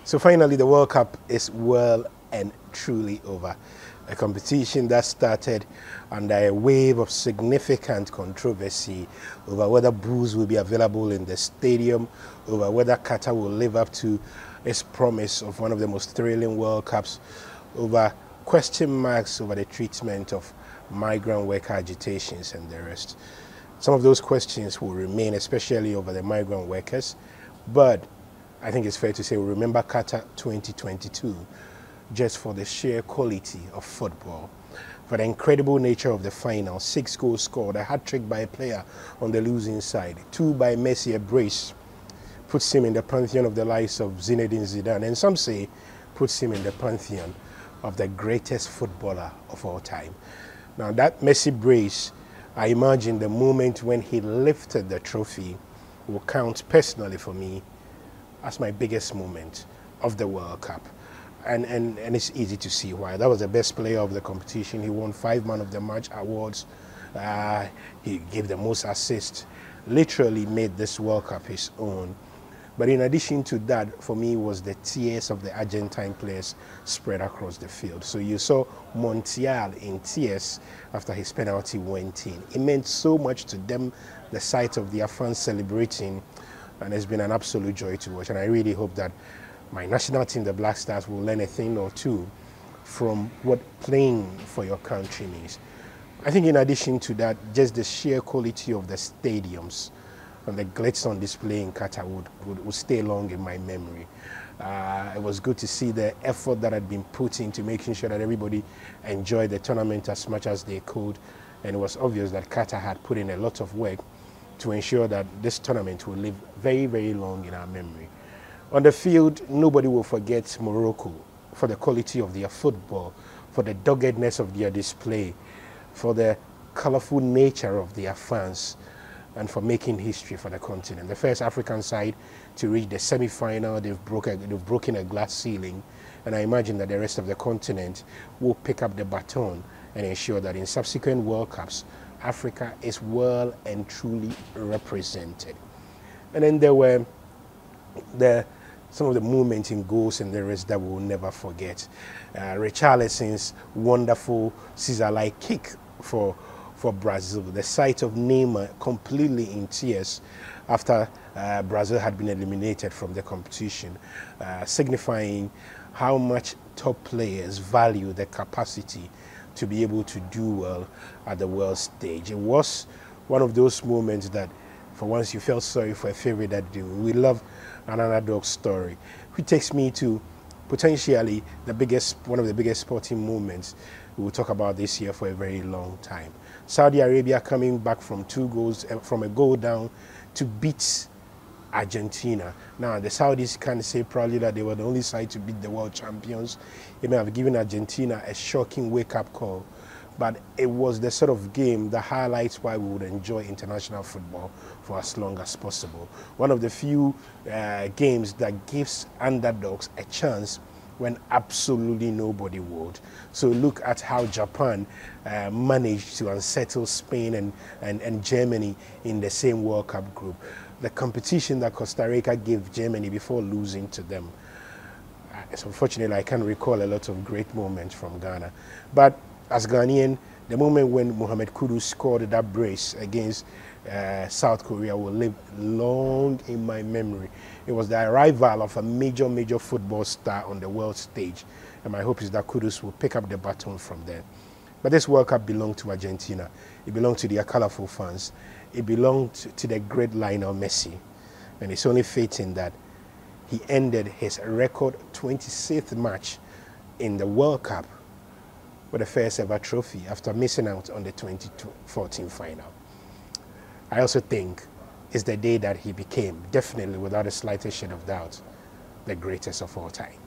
So finally, the World Cup is well and truly over. A competition that started under a wave of significant controversy over whether booze will be available in the stadium, over whether Qatar will live up to its promise of one of the most thrilling World Cups, over question marks over the treatment of migrant worker agitations and the rest. Some of those questions will remain, especially over the migrant workers, but I think it's fair to say we remember Qatar 2022 just for the sheer quality of football, for the incredible nature of the final. 6 goals scored, a hat-trick by a player on the losing side, 2 by Messi, a brace, puts him in the pantheon of the likes of Zinedine Zidane, and some say puts him in the pantheon of the greatest footballer of all time. Now that Messi brace, I imagine the moment when he lifted the trophy will count personally for me as my biggest moment of the World Cup. And it's easy to see why. That was the best player of the competition. He won 5 Man of the Match awards. He gave the most assists. Literally made this World Cup his own. But in addition to that, for me, was the tears of the Argentine players spread across the field. So you saw Montiel in tears after his penalty went in. It meant so much to them, the sight of their fans celebrating, and it's been an absolute joy to watch. And I really hope that my national team, the Black Stars, will learn a thing or two from what playing for your country means. I think in addition to that, just the sheer quality of the stadiums and the glitz on display in Qatar would stay long in my memory. It was good to see the effort that had been put into making sure that everybody enjoyed the tournament as much as they could. And it was obvious that Qatar had put in a lot of work to ensure that this tournament will live very, very long in our memory. On the field, nobody will forget Morocco for the quality of their football, for the doggedness of their display, for the colorful nature of their fans, and for making history for the continent. The first African side to reach the semi-final, they've broken a glass ceiling, and I imagine that the rest of the continent will pick up the baton and ensure that in subsequent World Cups, Africa is well and truly represented. And then there were some of the moments in goals and the rest that we will never forget. Richarlison's wonderful scissor-like kick for Brazil, the sight of Neymar completely in tears after Brazil had been eliminated from the competition, signifying how much top players value the capacity to be able to do well at the world stage. It was one of those moments that for once you felt sorry for a favorite that do. We love an underdog story, which takes me to potentially one of the biggest sporting moments we will talk about this year for a very long time. Saudi Arabia coming back from 2 goals, from a goal down to beat Argentina. Now, the Saudis can say proudly that they were the only side to beat the world champions. It may have given Argentina a shocking wake-up call, but it was the sort of game that highlights why we would enjoy international football for as long as possible. One of the few games that gives underdogs a chance when absolutely nobody would. So look at how Japan managed to unsettle Spain and Germany in the same World Cup group. The competition that Costa Rica gave Germany before losing to them. So unfortunately, I can't recall a lot of great moments from Ghana. But as Ghanaian, the moment when Mohamed Kudus scored that brace against South Korea will live long in my memory. It was the arrival of a major football star on the world stage, and my hope is that Kudus will pick up the baton from there. But this World Cup belonged to Argentina. It belonged to their colorful fans. It belonged to the great Lionel Messi, and it's only fitting that he ended his record 26th match in the World Cup with the first ever trophy after missing out on the 2014 final. I also think it's the day that he became, definitely without the slightest shade of doubt, the greatest of all time.